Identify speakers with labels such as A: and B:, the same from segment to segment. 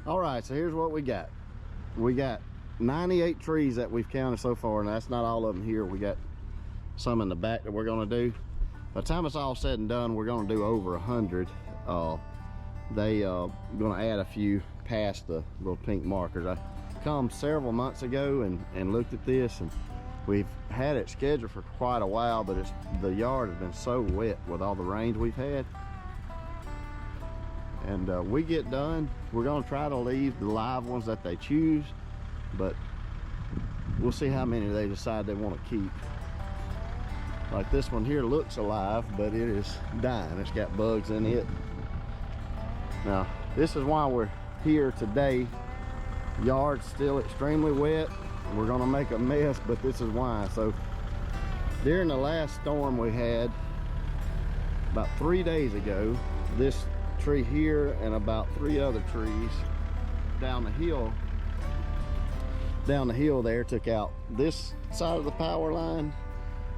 A: All right, so here's what we got. We got 98 trees that we've counted so far, and that's not all of them here. We got some in the back that we're gonna do. By the time it's all said and done, we're gonna do over 100. They gonna add a few past the little pink markers. I come several months ago and looked at this, and we've had it scheduled for quite a while, but the yard has been so wet with all the rains we've had. And we get done, we're gonna try to leave the live ones that they choose, but we'll see how many they decide they want to keep. Like this one here looks alive, but it is dying. It's got bugs in it. Now, this is why we're here today. Yard's still extremely wet. We're gonna make a mess, but this is why. So during the last storm we had about 3 days ago, this tree here and about 3 other trees down the hill there took out this side of the power line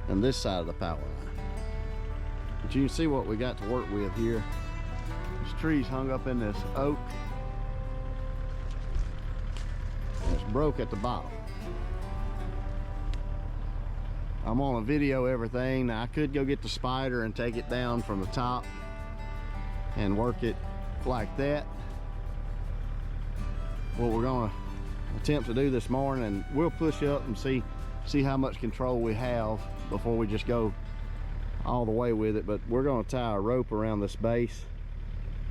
A: and this side of the power line. But you can see what we got to work with here. This tree's hung up in this oak. It's broke at the bottom. I'm on a video everything. Now I could go get the spider and take it down from the top and work it like that. What we're gonna attempt to do this morning, and we'll push up and see how much control we have before we just go all the way with it. But we're gonna tie a rope around this base,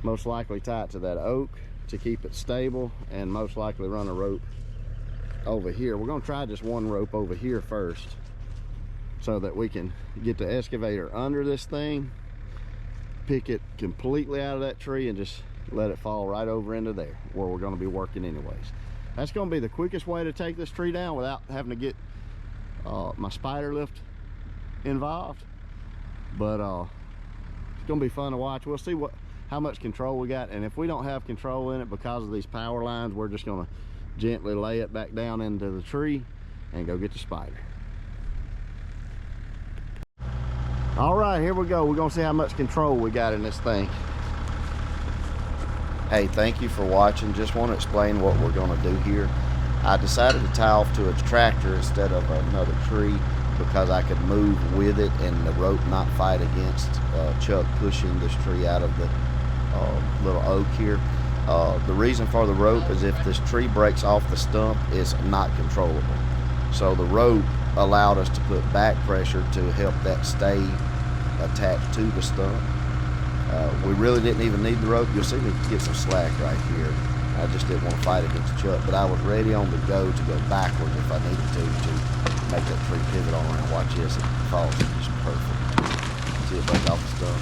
A: most likely tie it to that oak to keep it stable, and most likely run a rope over here. We're gonna try just one rope over here first so that we can get the excavator under this thing, pick it completely out of that tree, and just let it fall right over into there where we're going to be working anyways. That's going to be the quickest way to take this tree down without having to get my spider lift involved. But it's going to be fun to watch. We'll see how much control we got, and if we don't have control in it because of these power lines, we're just going to gently lay it back down into the tree and go get the spider. All right, here we go. We're gonna see how much control we got in this thing. Hey, thank you for watching. Just want to explain what we're gonna do here. I decided to tie off to a tractor instead of another tree because I could move with it and the rope not fight against Chuck pushing this tree out of the little oak here. The reason for the rope is if this tree breaks off the stump, it's not controllable. So the rope allowed us to put back pressure to help that stay attached to the stump. We really didn't even need the rope. You'll see me get some slack right here. I just didn't want to fight against Chuck, but I was ready on the go to go backwards if I needed to make that tree pivot all around. Watch this, it falls just perfect. See it break off the stump.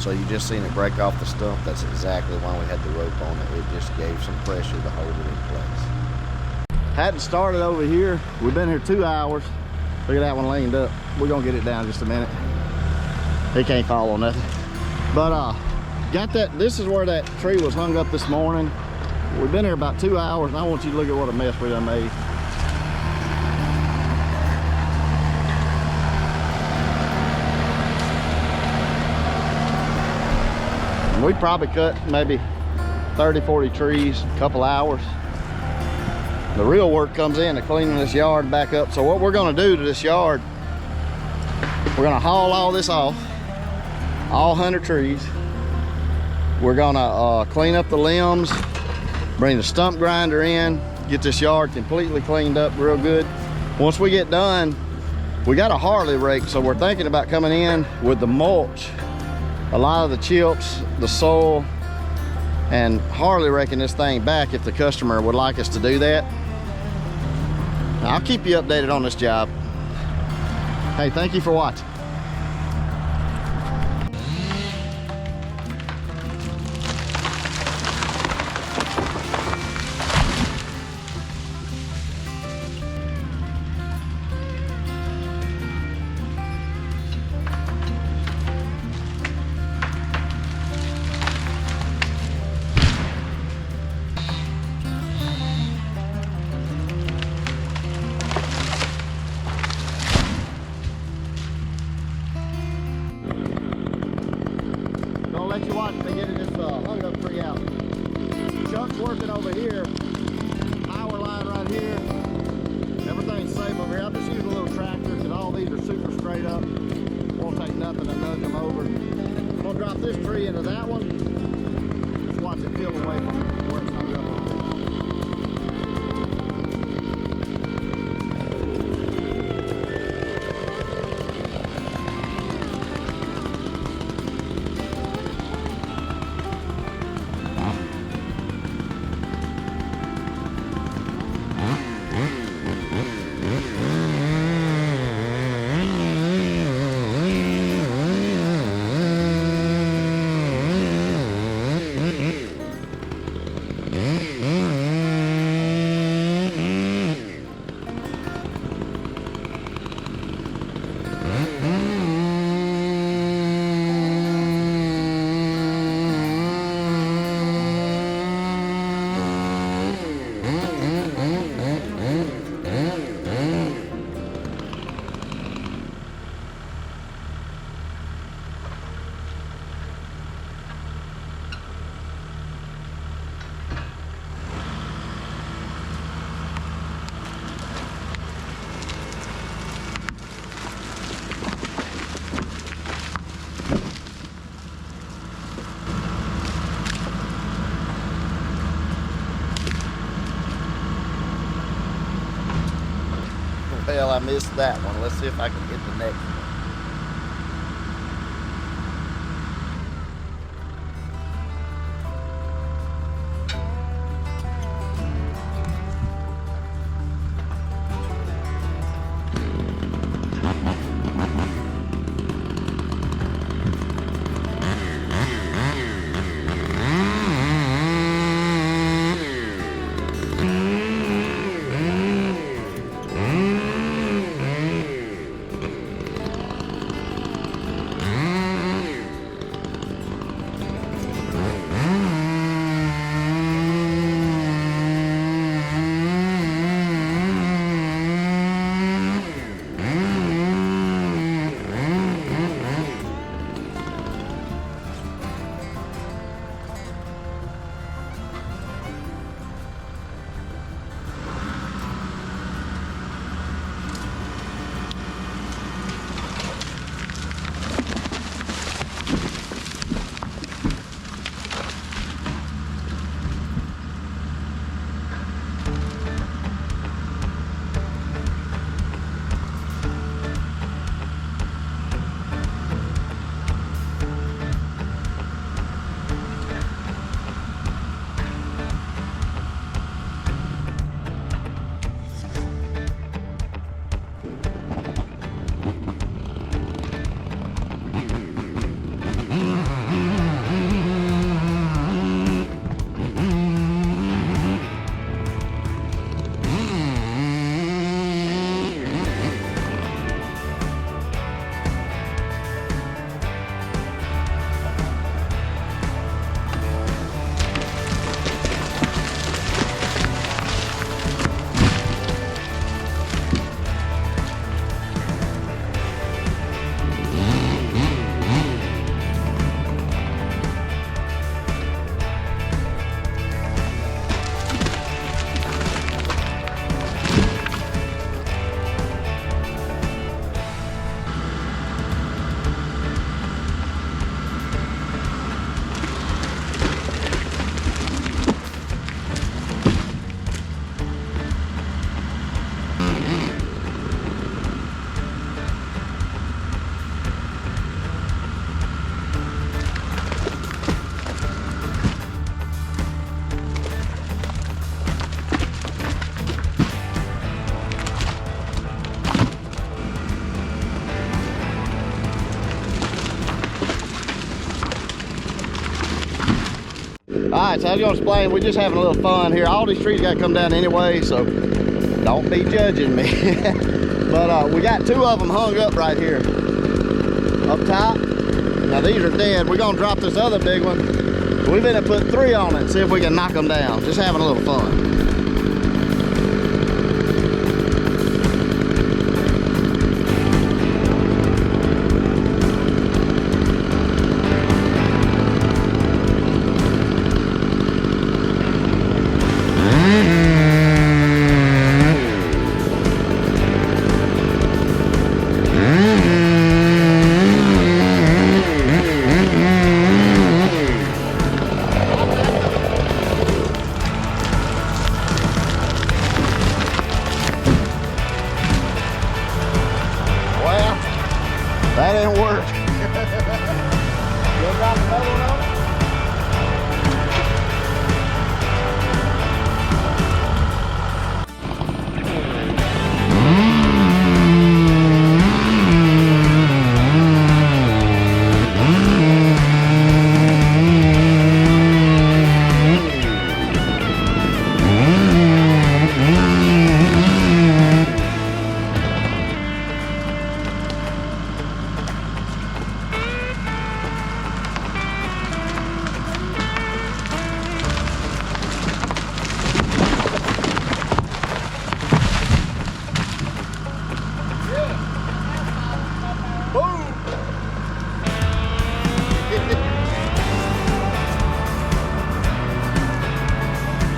A: So you just seen it break off the stump. That's exactly why we had the rope on it. It just gave some pressure to hold it in place. Hadn't started over here. We've been here 2 hours. Look at that one leaned up. We're gonna get it down in just a minute. It can't fall on nothing. But got that. This is where that tree was hung up this morning. We've been here about 2 hours, and I want you to look at what a mess we done made. And we probably cut maybe 30, 40 trees, a couple hours. The real work comes in to cleaning this yard back up. So what we're gonna do to this yard, we're gonna haul all this off, all 100 trees. We're gonna clean up the limbs, bring the stump grinder in, get this yard completely cleaned up real good. Once we get done, we got a Harley rake, so we're thinking about coming in with the mulch, a lot of the chips, the soil, and Harley raking this thing back if the customer would like us to do that. I'll keep you updated on this job. Hey, thank you for watching. to get this hung up tree out. Chuck's working over here. Power line right here. Everything's safe over here. I'm just using a little tractor because all these are super straight up. Won't take nothing to nudge them over. I'm gonna drop this tree into that one. Just watch it peel away from where it's hung up. Well, I missed that one. Let's see if I can hit the next one. Alright, so I was going to explain, we're just having a little fun here. All these trees got to come down anyway, so don't be judging me. But we got two of them hung up right here. Up top. Now these are dead. We're going to drop this other big one. We've been to put 3 on it and see if we can knock them down. Just having a little fun.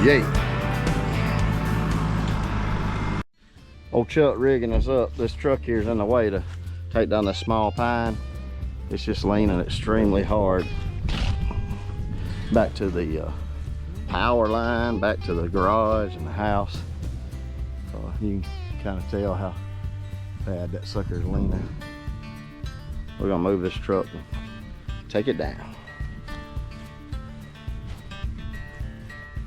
A: Yay. Old Chuck rigging us up. This truck here's in the way to take down this small pine. It's just leaning extremely hard. Back to the power line, back to the garage and the house. So you can kind of tell how bad that sucker's leaning. We're gonna move this truck and take it down.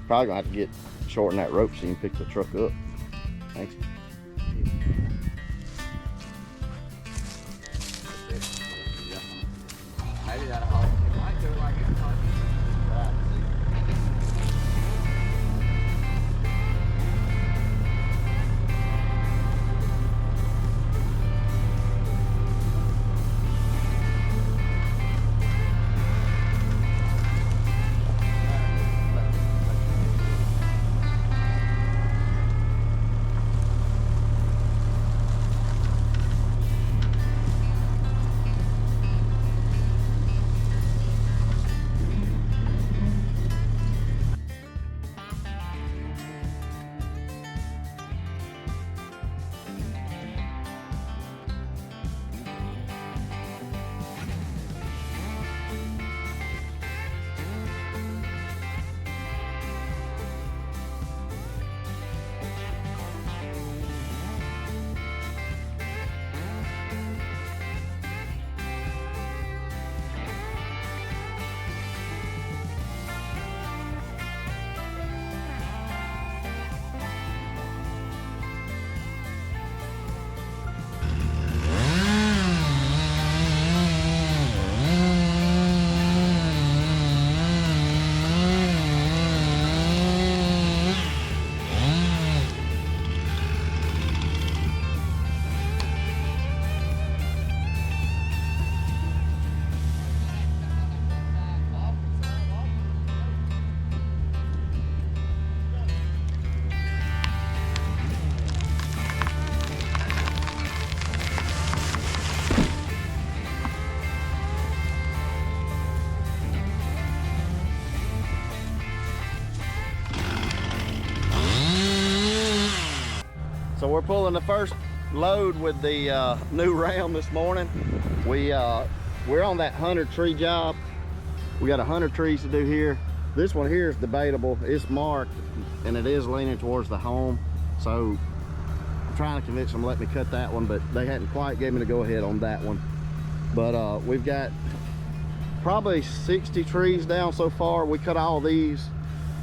A: Probably gonna have to shorten that rope so you can pick the truck up. Thanks.
B: Maybe that'll help. It might do it like it's not.
A: So we're pulling the first load with the new ram this morning. We're on that 100 tree job. We got 100 trees to do here. This one here is debatable. It's marked and it is leaning towards the home. So I'm trying to convince them to let me cut that one, but they hadn't quite gave me the go ahead on that one. But we've got probably 60 trees down so far. We cut all these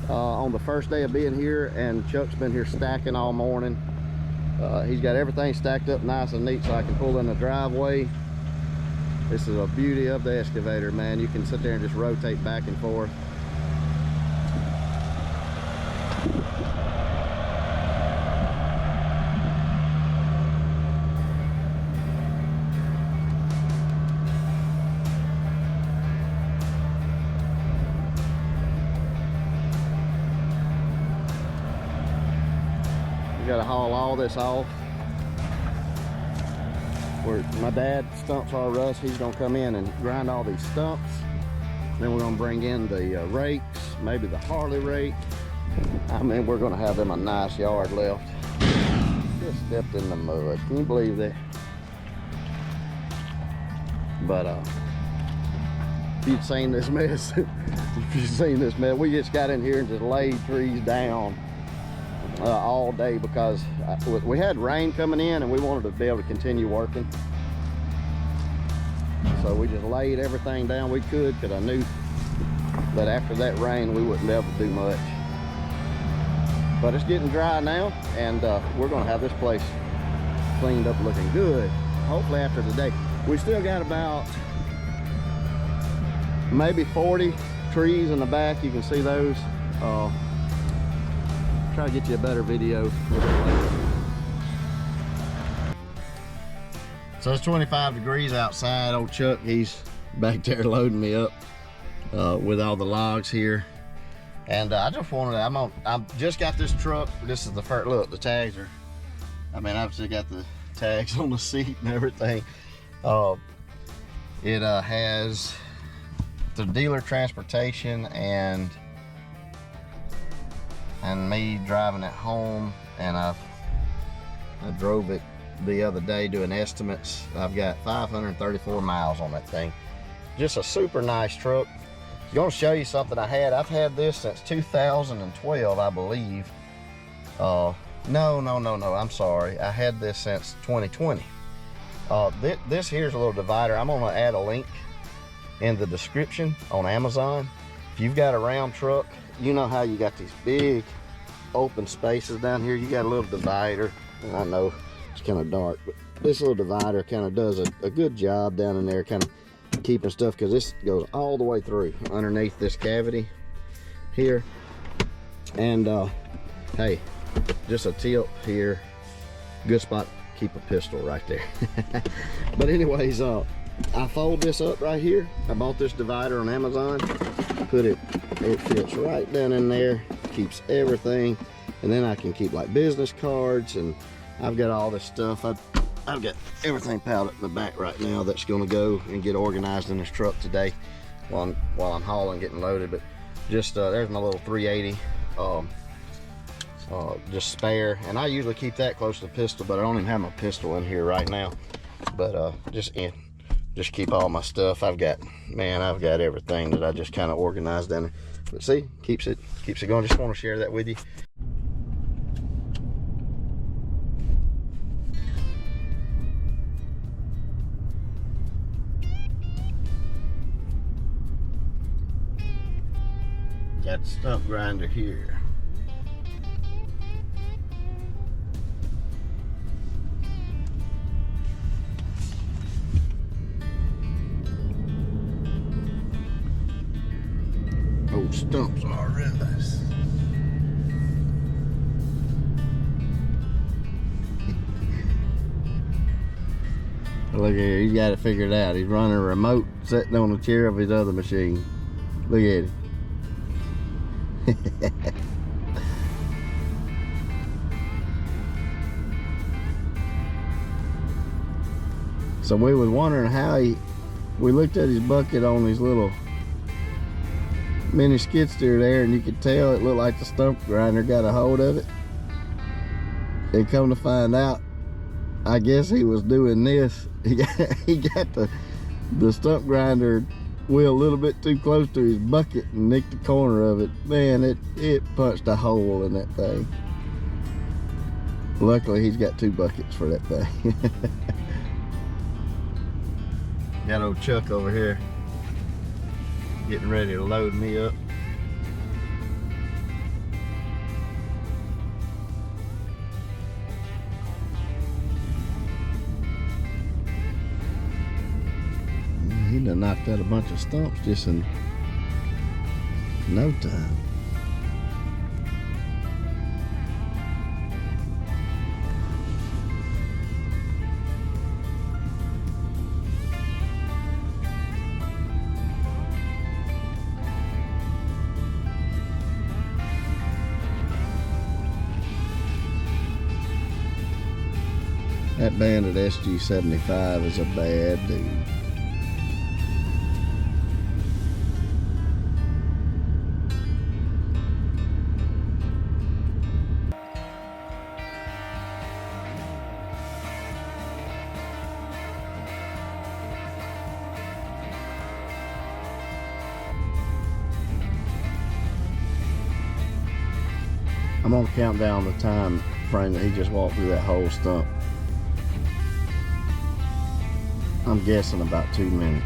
A: on the first day of being here, and Chuck's been here stacking all morning. He's got everything stacked up nice and neat so I can pull in the driveway. This is a beauty of the excavator, man. You can sit there and just rotate back and forth. We got to haul all this off. Where my dad stumps our rust, he's gonna come in and grind all these stumps. Then we're gonna bring in the rakes, maybe the Harley rake. I mean, we're gonna have them a nice yard left. Just stepped in the mud. Can you believe that? But if you'd seen this mess, we just got in here and just laid trees down all day because we had rain coming in and we wanted to be able to continue working. So we just laid everything down we could, because I knew that after that rain we wouldn't be able to do much. But it's getting dry now, and we're gonna have this place cleaned up looking good, hopefully after today. We still got about maybe 40 trees in the back. You can see those. Try to get you a better video. So it's 25 degrees outside. Old Chuck, he's back there loading me up with all the logs here. And I just wanted to, I've just got this truck. This is the first, look, the tags are, I mean, I've still got the tags on the seat and everything. It has the dealer transportation and and me driving it home, and I drove it the other day doing estimates. I've got 534 miles on that thing. Just a super nice truck. I'm gonna show you something I had. I've had this since 2012, I believe. No, I'm sorry. I had this since 2020. This here's a little divider. I'm gonna add a link in the description on Amazon. If you've got a round truck, you know how you got these big open spaces down here. You got a little divider. I know it's kind of dark, but this little divider kind of does a good job down in there, kind of keeping stuff, because this goes all the way through underneath this cavity here. And hey, just a tip here, good spot to keep a pistol right there. But anyways, I fold this up right here. I bought this divider on Amazon. It fits right down in there, keeps everything, and then I can keep like business cards, and I've got all this stuff. I've got everything piled up in the back right now that's going to go and get organized in this truck today while I'm hauling, getting loaded. But just there's my little 380 just spare, and I usually keep that close to the pistol, but I don't even have my pistol in here right now. But just keep all my stuff. I've got everything that I just kind of organized down there. But see, keeps it going. Just want to share that with you. Got the stump grinder here. Old stumps are horrendous. Look here, he's got it figured out. He's running a remote sitting on the chair of his other machine. Look at him. So we was wondering how we looked at his bucket on his little mini skid steer there, and you could tell it looked like the stump grinder got a hold of it. And come to find out, I guess he was doing this. He got the stump grinder wheel a little bit too close to his bucket and nicked the corner of it. Man, it punched a hole in that thing. Luckily, he's got 2 buckets for that thing. Got old Chuck over here getting ready to load me up. He done knocked out a bunch of stumps just in no time. That Bandit SG75 is a bad dude. I'm gonna count down the time frame that he just walked through that whole stump. I'm guessing about 2 minutes.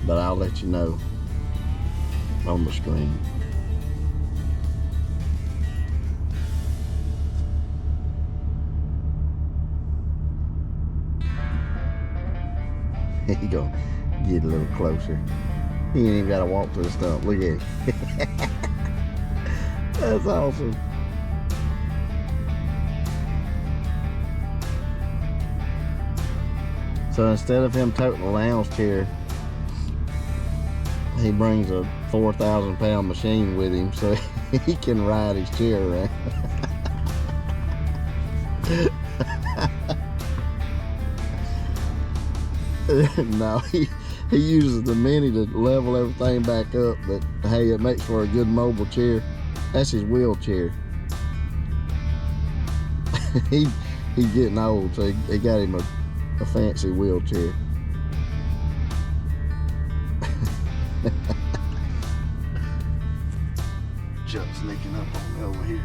A: But I'll let you know on the screen. He gonna get a little closer. He ain't even gotta walk to the stump. Look at him. That's awesome. So instead of him toting a lounge chair, he brings a 4,000-pound machine with him so he can ride his chair around. No, he uses the Mini to level everything back up, but hey, it makes for a good mobile chair. That's his wheelchair. He's getting old, so he got him a fancy wheelchair. Chuck sneaking up on me over here.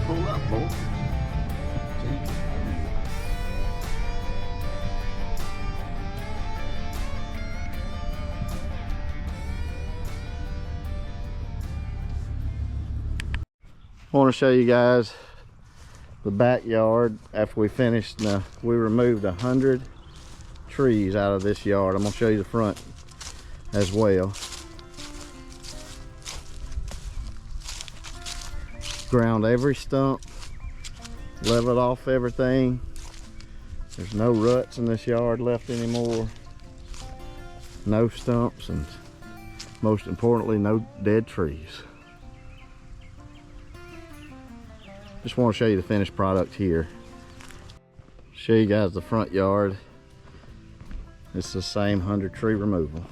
A: Pull up, boy. See? I want to show you guys the backyard after we finished. We removed 100 trees out of this yard. I'm going to show you the front as well. Ground every stump, leveled off everything. There's no ruts in this yard left anymore. No stumps, and most importantly, no dead trees. Just want to show you the finished product here. Show you guys the front yard. It's the same 100 tree removal.